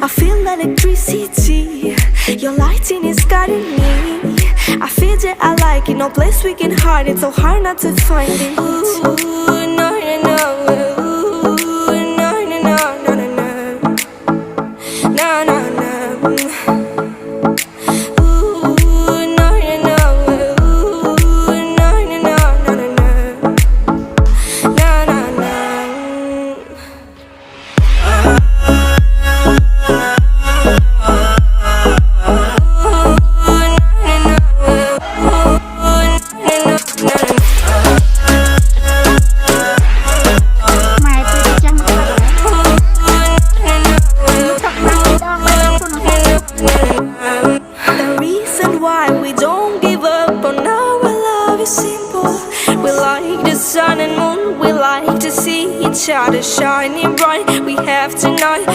I feel electricity. Your lighting is guiding me. I feel that I like it. No place we can hide it. So hard not to find it. Ooh, no, no, no. Ooh, no, no, no, no, no, no. No, no, no. The reason why we don't give up on our love is simple. We like the sun and moon, we like to see each other shining bright. We have tonight,